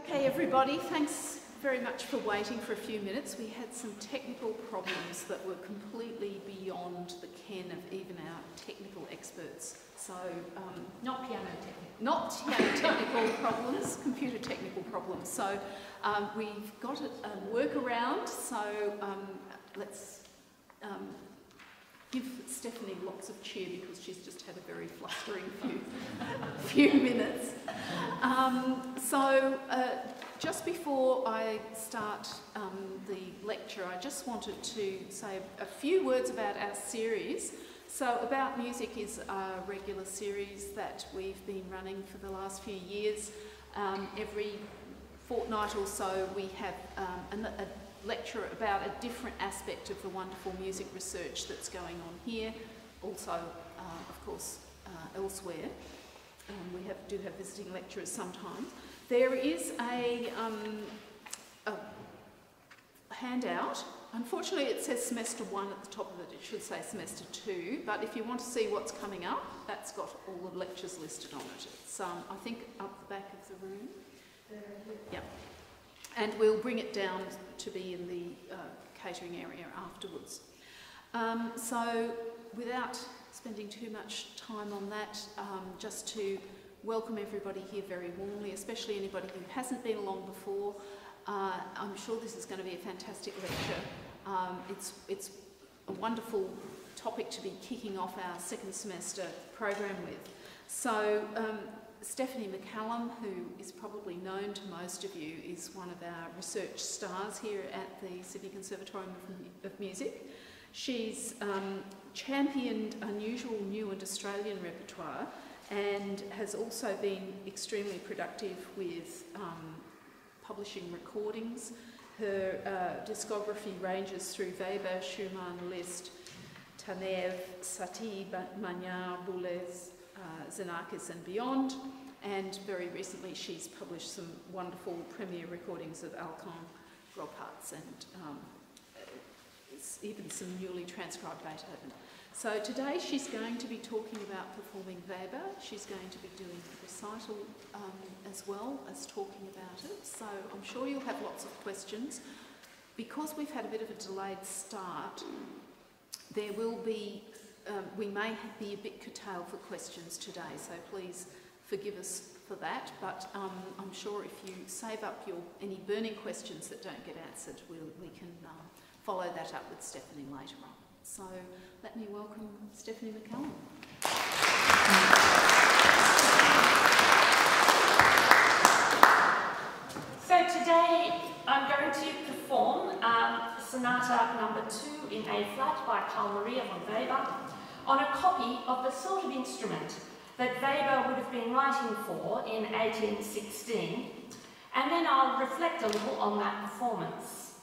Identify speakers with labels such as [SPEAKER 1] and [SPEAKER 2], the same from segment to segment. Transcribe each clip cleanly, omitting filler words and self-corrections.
[SPEAKER 1] Okay, everybody, thanks very much for waiting for a few minutes. We had some technical problems that were completely beyond the ken of even our technical experts. So,
[SPEAKER 2] not piano technical.
[SPEAKER 1] Not piano technical problems, computer technical problems. So, we've got a workaround. So, let's give Stephanie lots of cheer because she's just had a very flustering few minutes. Just before I start the lecture, I just wanted to say a few words about our series. So About Music is a regular series that we've been running for the last few years. Every fortnight or so we have a lecture about a different aspect of the wonderful music research that's going on here, also of course elsewhere. We do have visiting lecturers sometimes. There is a handout. Unfortunately it says semester 1 at the top of it, it should say semester 2, but if you want to see what's coming up, that's got all the lectures listed on it. It's I think up the back of the room. Yeah. And we'll bring it down to be in the catering area afterwards. So without spending too much time on that, just to welcome everybody here very warmly, especially anybody who hasn't been along before. I'm sure this is going to be a fantastic lecture. It's a wonderful topic to be kicking off our second semester program with. So Stephanie McCallum, who is probably known to most of you, is one of our research stars here at the Sydney Conservatorium of Music. She's championed unusual new and Australian repertoire and has also been extremely productive with publishing recordings. Her discography ranges through Weber, Schumann, Liszt, Taneyev, Satie, Magnard, Boulez, Xenakis and beyond, and very recently she's published some wonderful premiere recordings of Alkan, and even some newly transcribed Beethoven. So today she's going to be talking about performing Weber. She's going to be doing a recital as well as talking about it. So I'm sure you'll have lots of questions. Because we've had a bit of a delayed start, there will be we may be a bit curtailed for questions today, so please forgive us for that, but I'm sure if you save up any burning questions that don't get answered, we can follow that up with Stephanie later on. So let me welcome Stephanie McCallum.
[SPEAKER 2] So today I'm going to perform Sonata number 2 in A flat by Carl Maria von Weber on a copy of the sort of instrument that Weber would have been writing for in 1816, and then I'll reflect a little on that performance.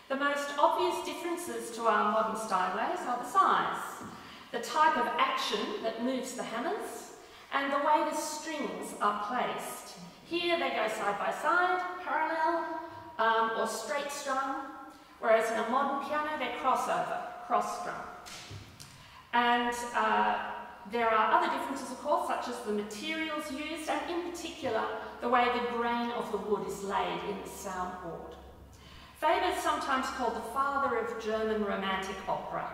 [SPEAKER 2] The most obvious differences to our modern Steinways are the size, the type of action that moves the hammers, and the way the strings are placed. Here they go side by side, parallel, or straight strung, whereas in a modern piano they're crossover, cross strung. And there are other differences, of course, such as the materials used, and in particular the way the grain of the wood is laid in the soundboard. Weber is sometimes called the father of German Romantic opera.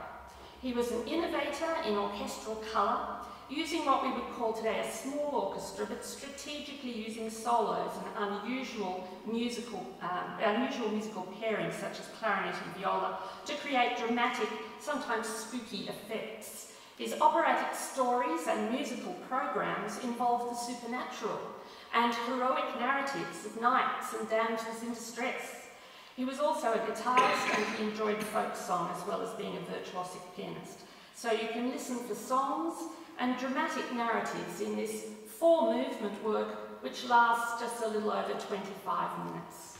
[SPEAKER 2] He was an innovator in orchestral colour, using what we would call today a small orchestra, but strategically using solos and unusual musical pairings such as clarinet and viola to create dramatic, sometimes spooky effects. His operatic stories and musical programs involve the supernatural and heroic narratives of knights and damsels in distress. He was also a guitarist and he enjoyed folk song as well as being a virtuosic pianist. So you can listen for songs and dramatic narratives in this 4-movement work which lasts just a little over 25 minutes.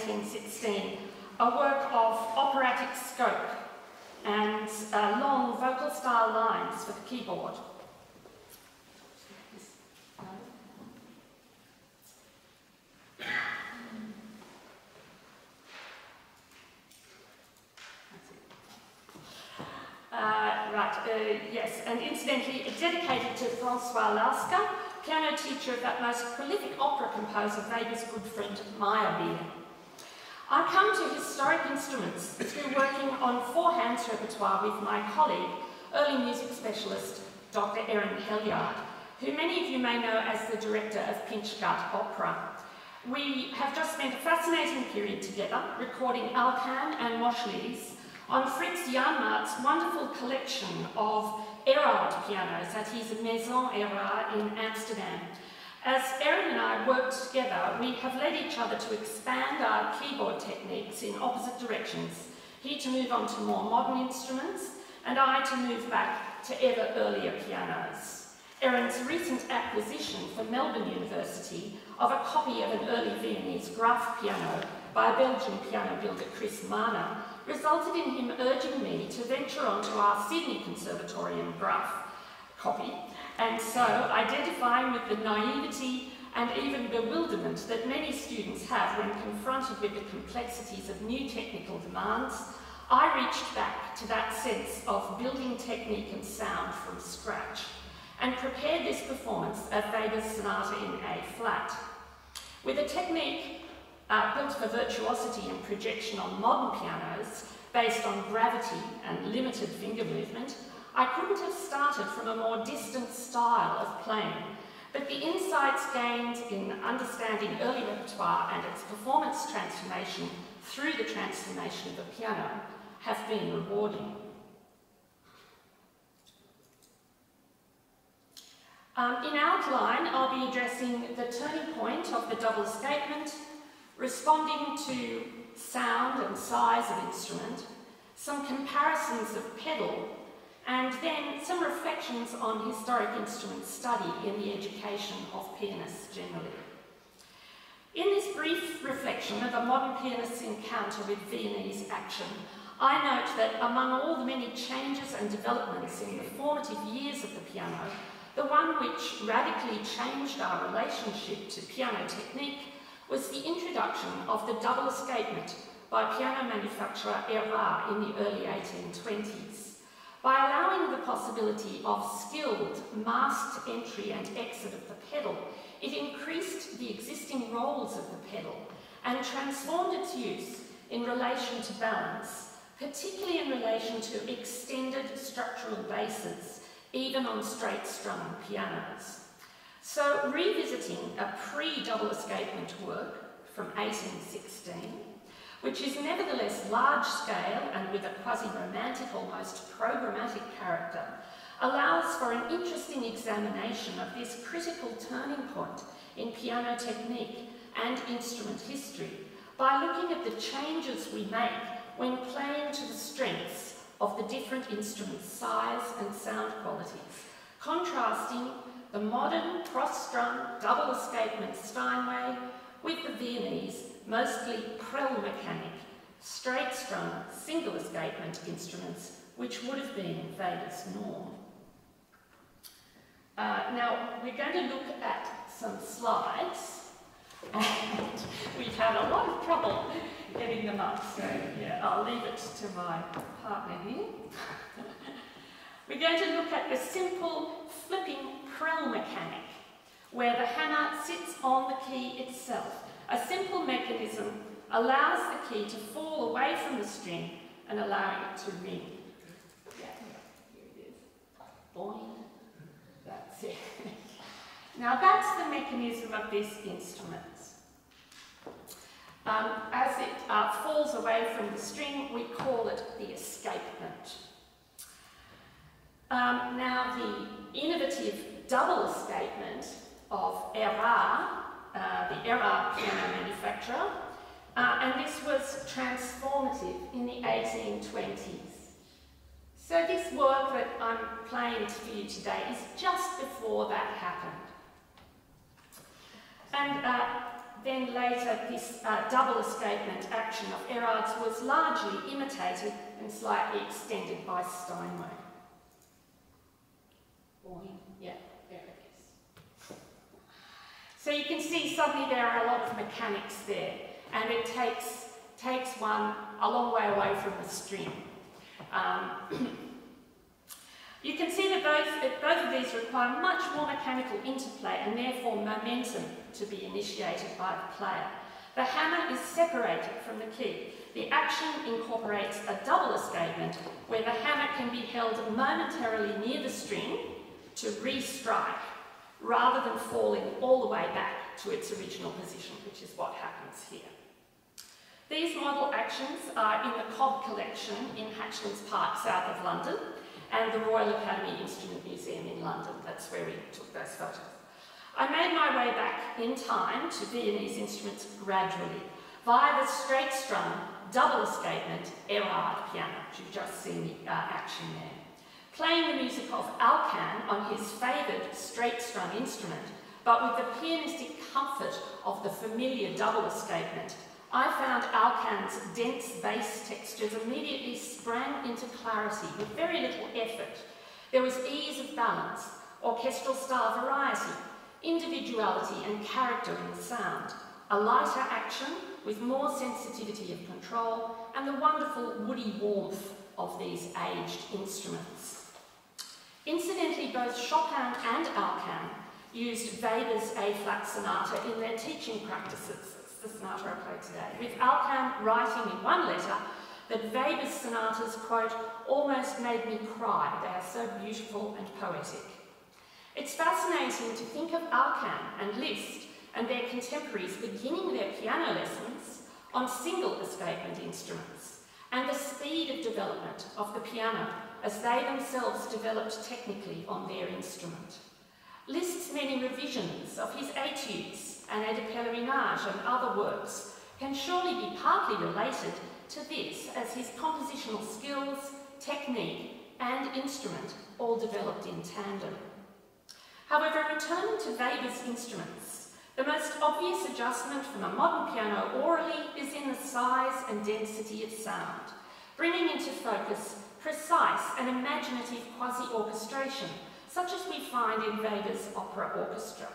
[SPEAKER 2] 1816, a work of operatic scope and long vocal style lines for the keyboard. Yes, and incidentally dedicated to Francois Lasker, piano teacher of that most prolific opera composer, Weber's good friend Meyerbeer. I come to historic instruments through working on four-hands repertoire with my colleague, early music specialist Dr Erin Helyard, who many of you may know as the director of Pinchgut Opera. We have just spent a fascinating period together recording Alkan and AustraLYSIS on Fritz Janmart's wonderful collection of Erard pianos at his Maison Erard in Amsterdam. As Erin and I worked together, we have led each other to expand our keyboard techniques in opposite directions, he to move on to more modern instruments, and I to move back to ever earlier pianos. Erin's recent acquisition for Melbourne University of a copy of an early Viennese Graf piano by Belgian piano builder Chris Marner resulted in him urging me to venture onto our Sydney Conservatorium Graf copy, and so identifying with the naivety and even bewilderment that many students have when confronted with the complexities of new technical demands, I reached back to that sense of building technique and sound from scratch and prepared this performance of Weber's Sonata in A flat. With a technique built for virtuosity and projection on modern pianos, based on gravity and limited finger movement, I couldn't have started from a more distant style of playing, but the insights gained in understanding early repertoire and its performance transformation through the transformation of the piano have been rewarding. In outline, I'll be addressing the turning point of the double escapement, responding to sound and size of instrument, some comparisons of pedal, and then some reflections on historic instrument study in the education of pianists generally. In this brief reflection of a modern pianist's encounter with Viennese action, I note that among all the many changes and developments in the formative years of the piano, the one which radically changed our relationship to piano technique was the introduction of the double escapement by piano manufacturer Erard in the early 1820s. By allowing the possibility of skilled, masked entry and exit of the pedal, it increased the existing roles of the pedal and transformed its use in relation to balance, particularly in relation to extended structural basses, even on straight-strung pianos. So, revisiting a pre-double escapement work from 1816, which is nevertheless large-scale and with a quasi-romantic, almost programmatic character, allows for an interesting examination of this critical turning point in piano technique and instrument history by looking at the changes we make when playing to the strengths of the different instruments' size and sound qualities, contrasting the modern cross-strung double escapement Steinway with the Viennese, mostly Prell mechanic, straight-strung single escapement instruments, which would have been Weber's norm. Now, we're going to look at some slides, and we've had a lot of trouble getting them up, so yeah, I'll leave it to my partner here. We're going to look at the simple flipping Prell mechanic, where the hammer sits on the key itself. A simple mechanism allows the key to fall away from the string and allowing it to ring. Yeah, here it is. Boing. That's it. Now that's the mechanism of this instrument. As it falls away from the string, we call it the escapement. Now the innovative double escapement of Erard, the Erard piano manufacturer, and this was transformative in the 1820s. So this work that I'm playing for you today is just before that happened. And then later this double escapement action of Erard's was largely imitated and slightly extended by Steinway. Yeah, there it is. So you can see suddenly there are a lot of mechanics there, and it takes one a long way away from the string. You can see that both of these require much more mechanical interplay and therefore momentum to be initiated by the player. The hammer is separated from the key. The action incorporates a double escapement where the hammer can be held momentarily near the string to re-strike rather than falling all the way back to its original position, which is what happens here. These model actions are in the Cobb collection in Hatchlands Park, south of London, and the Royal Academy Instrument Museum in London. That's where we took those photos. I made my way back in time to Viennese instruments gradually, via the straight-strung, double escapement Erard piano, which you've just seen the action there. Playing the music of Alkan on his favoured straight-strung instrument, but with the pianistic comfort of the familiar double escapement, I found Alkan's dense bass textures immediately sprang into clarity with very little effort. There was ease of balance, orchestral style variety, individuality and character in the sound, a lighter action with more sensitivity of control, and the wonderful woody warmth of these aged instruments. Incidentally, both Chopin and Alkan used Weber's A-flat sonata in their teaching practices. The sonata I played today, with Alkan writing in one letter that Weber's sonatas, quote, almost made me cry. They are so beautiful and poetic. It's fascinating to think of Alkan and Liszt and their contemporaries beginning their piano lessons on single escapement instruments and the speed of development of the piano as they themselves developed technically on their instrument. Liszt's many revisions of his etudes and a de pèlerinage and other works can surely be partly related to this, as his compositional skills, technique and instrument all developed in tandem. However, returning to Weber's instruments, the most obvious adjustment from a modern piano orally is in the size and density of sound, bringing into focus precise and imaginative quasi-orchestration, such as we find in Weber's opera orchestra.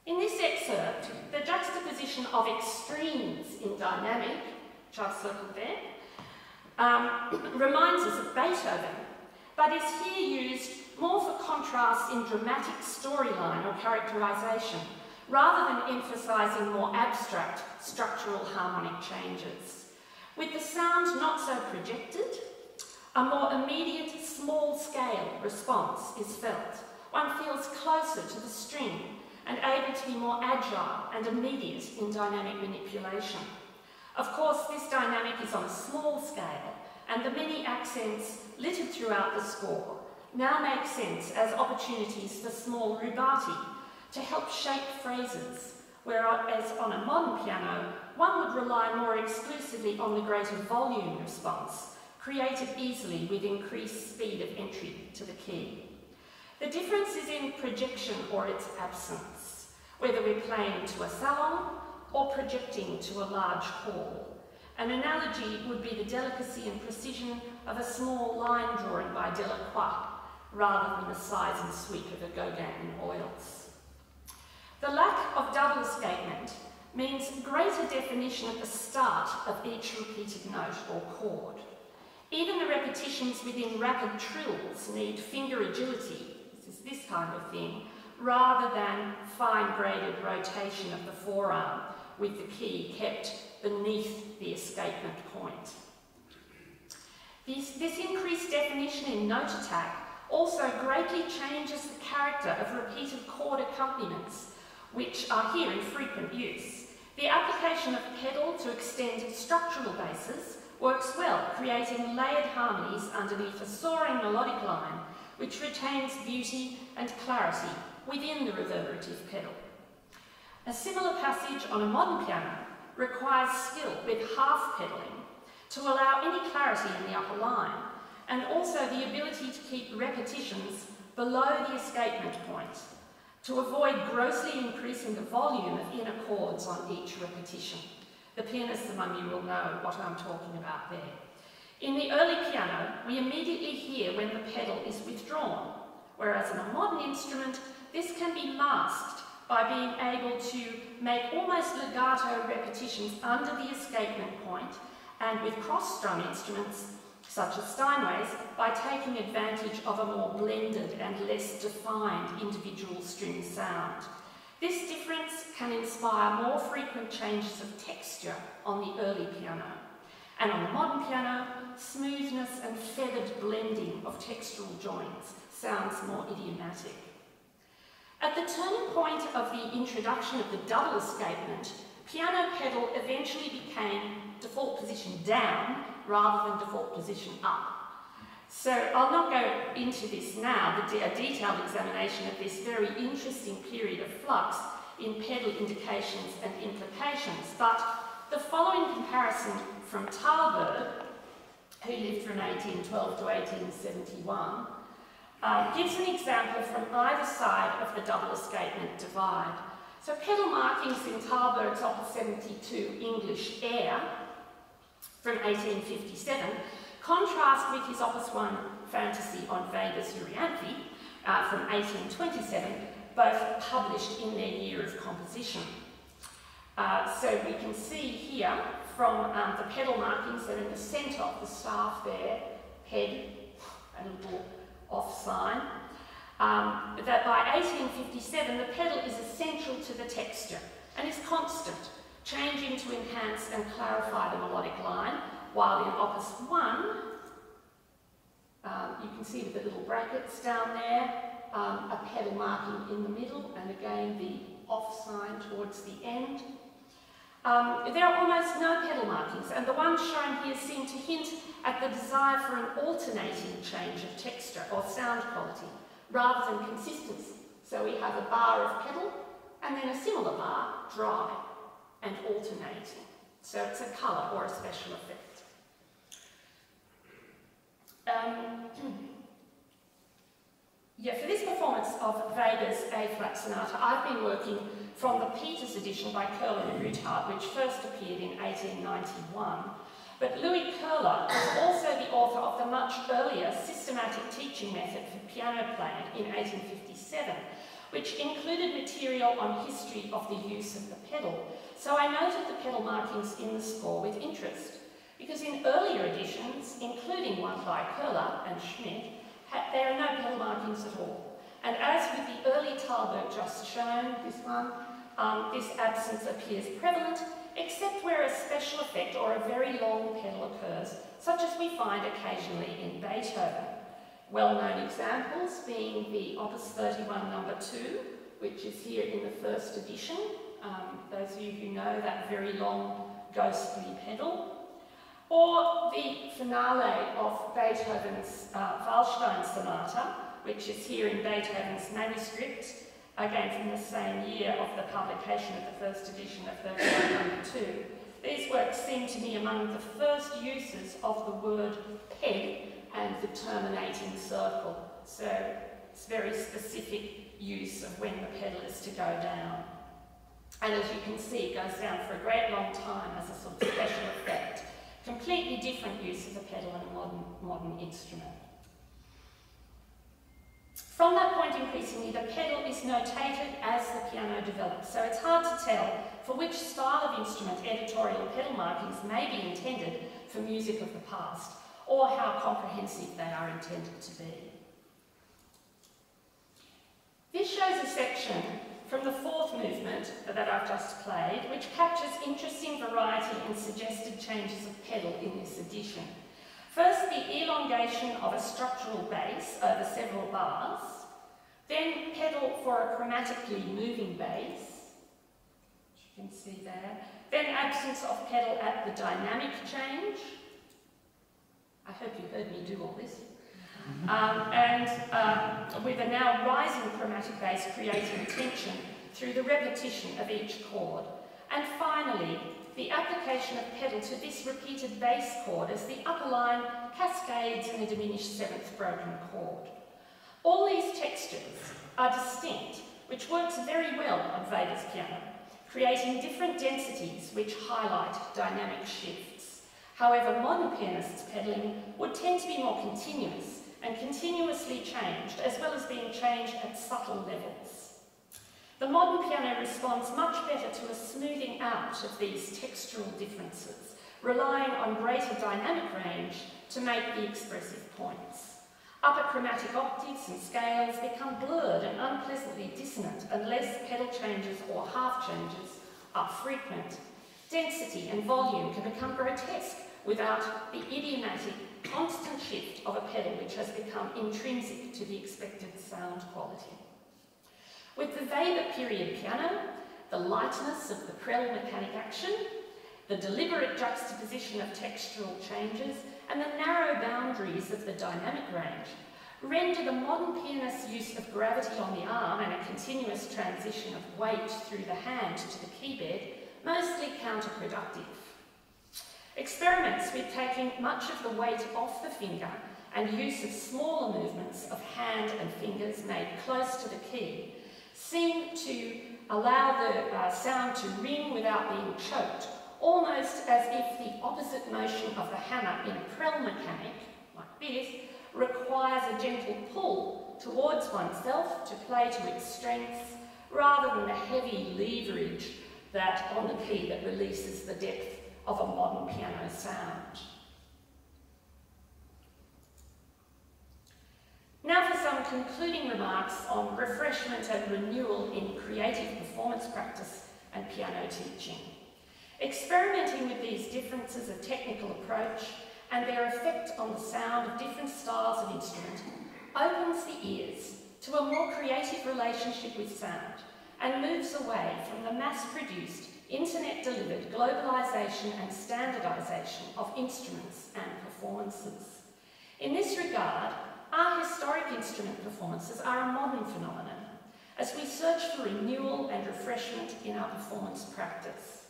[SPEAKER 2] In this excerpt, the juxtaposition of extremes in dynamic, which I've circled there, reminds us of Beethoven, but is here used more for contrast in dramatic storyline or characterization, rather than emphasizing more abstract structural harmonic changes. With the sound not so projected, a more immediate, small-scale response is felt. One feels closer to the string and able to be more agile and immediate in dynamic manipulation. Of course, this dynamic is on a small scale, and the many accents littered throughout the score now make sense as opportunities for small rubato to help shape phrases, whereas on a modern piano, one would rely more exclusively on the greater volume response, created easily with increased speed of entry to the key. The difference is in projection or its absence, whether we're playing to a salon or projecting to a large hall. An analogy would be the delicacy and precision of a small line drawing by Delacroix, rather than the size and sweep of a Gauguin in oils. The lack of double escapement means greater definition at the start of each repeated note or chord. Even the repetitions within rapid trills need finger agility, this kind of thing, rather than fine-graded rotation of the forearm with the key kept beneath the escapement point. This increased definition in note attack also greatly changes the character of repeated chord accompaniments, which are here in frequent use. The application of pedal to extend structural bases works well, creating layered harmonies underneath a soaring melodic line, which retains beauty and clarity within the reverberative pedal. A similar passage on a modern piano requires skill with half pedaling to allow any clarity in the upper line, and also the ability to keep repetitions below the escapement point. to avoid grossly increasing the volume of inner chords on each repetition. The pianists among you will know what I'm talking about there. In the early piano, we immediately hear when the pedal is withdrawn, whereas in a modern instrument, this can be masked by being able to make almost legato repetitions under the escapement point, and with cross-strung instruments, such as Steinway's, by taking advantage of a more blended and less defined individual string sound. This difference can inspire more frequent changes of texture on the early piano. And on the modern piano, smoothness and feathered blending of textural joints sounds more idiomatic. At the turning point of the introduction of the double escapement, piano pedal eventually became default position down rather than default position up. So I'll not go into this now, a detailed examination of this very interesting period of flux in pedal indications and implications, but the following comparison from Thalberg, who lived from 1812 to 1871, gives an example from either side of the double escapement divide. So pedal markings in Thalberg's Opus 72 English Air from 1857 contrast with his Opus 1 Fantasy on Weber's Euryanthe from 1827, both published in their year of composition. So we can see here from the pedal markings that are in the centre of the staff there, head, a little off sign, that by 1857 the pedal is essential to the texture and is constant, changing to enhance and clarify the melodic line, while in Opus 1, you can see with the little brackets down there, a pedal marking in the middle, and again the off sign towards the end. There are almost no pedal markings, and the ones shown here seem to hint at the desire for an alternating change of texture or sound quality, rather than consistency. So we have a bar of pedal, and then a similar bar, dry, and alternating. So it's a colour or a special effect. For this performance of Weber's A-flat sonata, I've been working from the Peters edition by Köhler and Rüthardt, which first appeared in 1891. But Louis Köhler is also the author of the much earlier systematic teaching method for piano playing in 1857, which included material on history of the use of the pedal. So I noted the pedal markings in the score with interest, because in earlier editions, including one by Köhler and Schmidt, there are no pedal markings at all. And as with the early Thalberg just shown, this one, this absence appears prevalent, except where a special effect or a very long pedal occurs, such as we find occasionally in Beethoven. Well-known examples being the Opus 31 No. 2, which is here in the first edition. Those of you who know that very long ghostly pedal. Or the finale of Beethoven's Waldstein Sonata, which is here in Beethoven's manuscript, again from the same year of the publication of the first edition of 31 No. 2. These works seem to me among the first uses of the word peg and the terminating circle. So it's very specific use of when the pedal is to go down. And as you can see, it goes down for a great long time as a sort of special effect. Completely different use of the pedal in a modern instrument. From that point increasingly, the pedal is notated as the piano develops, so it's hard to tell for which style of instrument editorial pedal markings may be intended for music of the past, or how comprehensive they are intended to be. This shows a section from the fourth movement that I've just played, which captures interesting variety and suggested changes of pedal in this edition. First, the elongation of a structural bass over several bars, then pedal for a chromatically moving bass, which you can see there, then absence of pedal at the dynamic change. I hope you heard me do all this. With a now rising chromatic bass creating tension through the repetition of each chord. And finally, the application of pedal to this repeated bass chord as the upper line cascades in a diminished seventh broken chord. All these textures are distinct which works very well on Weber's piano, creating different densities which highlight dynamic shifts. However, modern pianists' pedalling would tend to be more continuous and continuously changed, as well as being changed at subtle levels. The modern piano responds much better to a smoothing out of these textural differences, relying on greater dynamic range to make the expressive points. Upper chromatic octaves and scales become blurred and unpleasantly dissonant unless pedal changes or half changes are frequent. Density and volume can become grotesque without the idiomatic, constant shift of a pedal which has become intrinsic to the expected sound quality. With the Weber period piano, the lightness of the prel mechanic action, the deliberate juxtaposition of textural changes, and the narrow boundaries of the dynamic range render the modern pianist's use of gravity on the arm and a continuous transition of weight through the hand to the keybed mostly counterproductive. Experiments with taking much of the weight off the finger and use of smaller movements of hand and fingers made close to the key seem to allow the sound to ring without being choked, almost as if the opposite motion of the hammer in a prel mechanic, like this, requires a gentle pull towards oneself to play to its strengths, rather than the heavy leverage that on the key that releases the depth of a modern piano sound. Now for some concluding remarks on refreshment and renewal in creative performance practice and piano teaching. Experimenting with these differences of technical approach and their effect on the sound of different styles of instrument opens the ears to a more creative relationship with sound and moves away from the mass-produced, internet-delivered globalisation and standardisation of instruments and performances. In this regard, our historic instrument performances are a modern phenomenon, as we search for renewal and refreshment in our performance practice.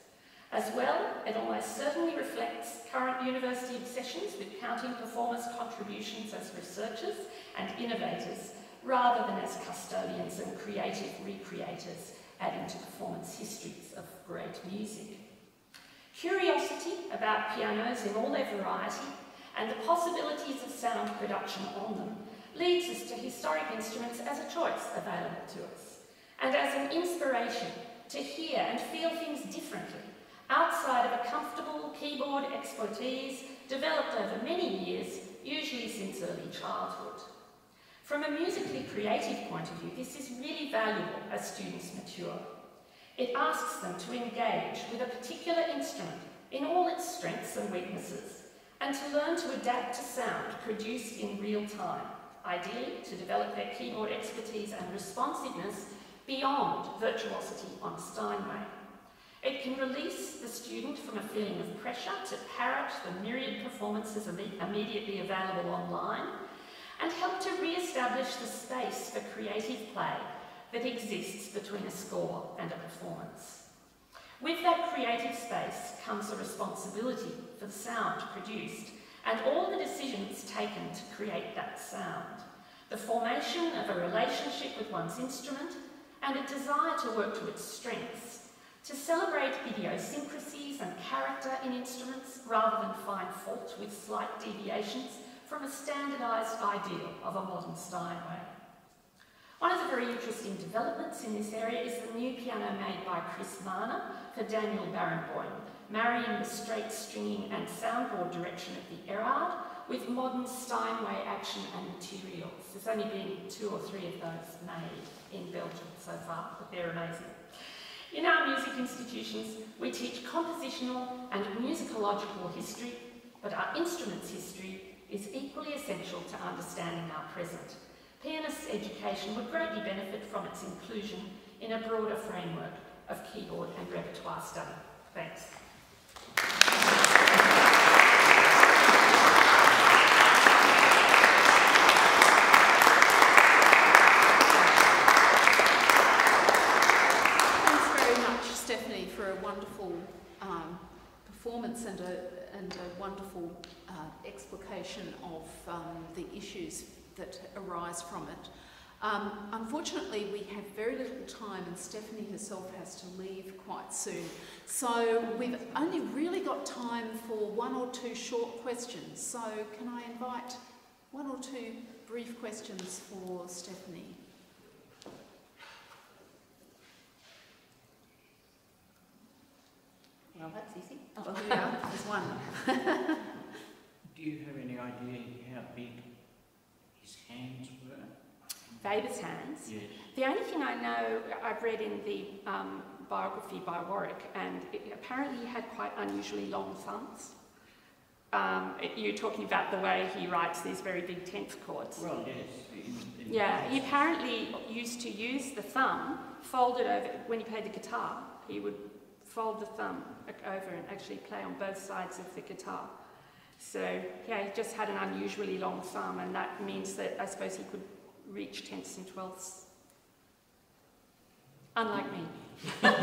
[SPEAKER 2] As well, it almost certainly reflects current university obsessions with counting performers' contributions as researchers and innovators, rather than as custodians and creative recreators, adding to performance histories of great music. Curiosity about pianos in all their variety and the possibilities of sound production on them leads us to historic instruments as a choice available to us, and as an inspiration to hear and feel things differently, outside of a comfortable keyboard expertise developed over many years, usually since early childhood. From a musically creative point of view, this is really valuable as students mature. It asks them to engage with a particular instrument in all its strengths and weaknesses, and to learn to adapt to sound produced in real time, ideally to develop their keyboard expertise and responsiveness beyond virtuosity on Steinway. It can release the student from a feeling of pressure to parrot the myriad performances immediately available online, and help to re-establish the space for creative play that exists between a score and a performance. With that creative space comes a responsibility for the sound produced and all the decisions taken to create that sound, the formation of a relationship with one's instrument, and a desire to work to its strengths, to celebrate idiosyncrasies and character in instruments rather than find fault with slight deviations from a standardised ideal of a modern Steinway. One of the very interesting developments in this area is the new piano made by Chris Marner for Daniel Barenboim, marrying the straight stringing and soundboard direction of the Erard with modern Steinway action and materials. There's only been 2 or 3 of those made in Belgium so far, but they're amazing. In our music institutions, we teach compositional and musicological history, but our instruments history is equally essential to understanding our present. Pianists' education would greatly benefit from its inclusion in a broader framework of keyboard and repertoire study. Thanks.
[SPEAKER 1] Thanks very much, Stephanie, for a wonderful performance and a wonderful explication of the issues that arise from it. Unfortunately, we have very little time and Stephanie herself has to leave quite soon. So we've only really got time for one or two short questions. So can I invite one or two brief questions for Stephanie?
[SPEAKER 3] Well, that's easy.
[SPEAKER 1] Oh, yeah, there's one.
[SPEAKER 4] Do you have any idea how big his hands were?
[SPEAKER 2] Weber's hands.
[SPEAKER 4] Yes.
[SPEAKER 2] The only thing I know, I've read in the biography by Warwick, and apparently he had quite unusually long thumbs. You're talking about the way he writes these very big tenth chords.
[SPEAKER 4] Well, yes.
[SPEAKER 2] Yeah, he apparently used to use the thumb, fold it over, when he played the guitar, he would fold the thumb over and actually play on both sides of the guitar. So, yeah, he just had an unusually long thumb, and that means that I suppose he could reach tenths and twelfths. Unlike me.
[SPEAKER 4] As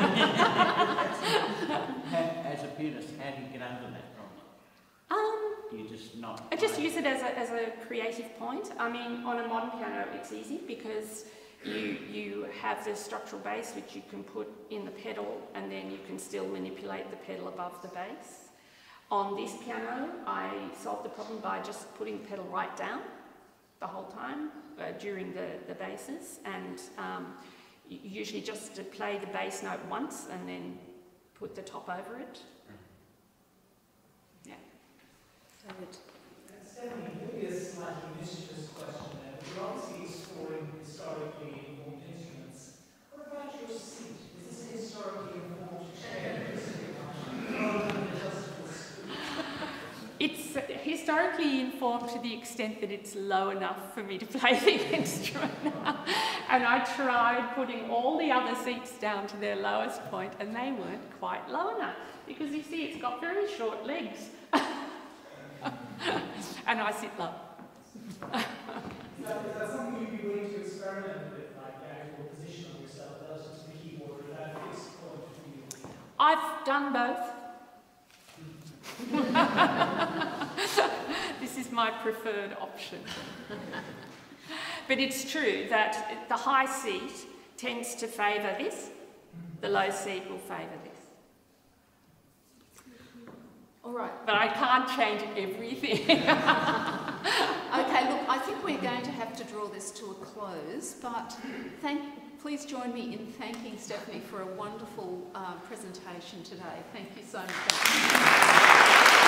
[SPEAKER 4] a pianist, how do you get over that problem? Do you just not?
[SPEAKER 2] I just use it as a creative point. I mean, on a modern piano, it's easy because you have the structural bass which you can put in the pedal, and then you can still manipulate the pedal above the bass. On this piano, I solved the problem by just putting the pedal right down the whole time during the basses, and usually just to play the bass note once and then put the top over it. Yeah.
[SPEAKER 1] David.
[SPEAKER 5] Stephanie, maybe a slightly mischievous question there, but you're obviously scoring historically informed instruments. What about your seat? Is this a historically informed chair?
[SPEAKER 2] It's historically informed to the extent that it's low enough for me to play the instrument. And I tried putting all the other seats down to their lowest point, and they weren't quite low enough, because you see it's got very short legs. And I sit low.
[SPEAKER 5] Is that something you'd be willing to experiment with, like the actual position of yourself relative to the keyboard, or that fixed point for you?
[SPEAKER 2] I've done both. This is my preferred option. But it's true that the high seat tends to favour this, the low seat will favour this.
[SPEAKER 1] All right.
[SPEAKER 2] But I can't change everything.
[SPEAKER 1] Okay, look, I think we're going to have to draw this to a close, but please join me in thanking Stephanie for a wonderful presentation today. Thank you so much.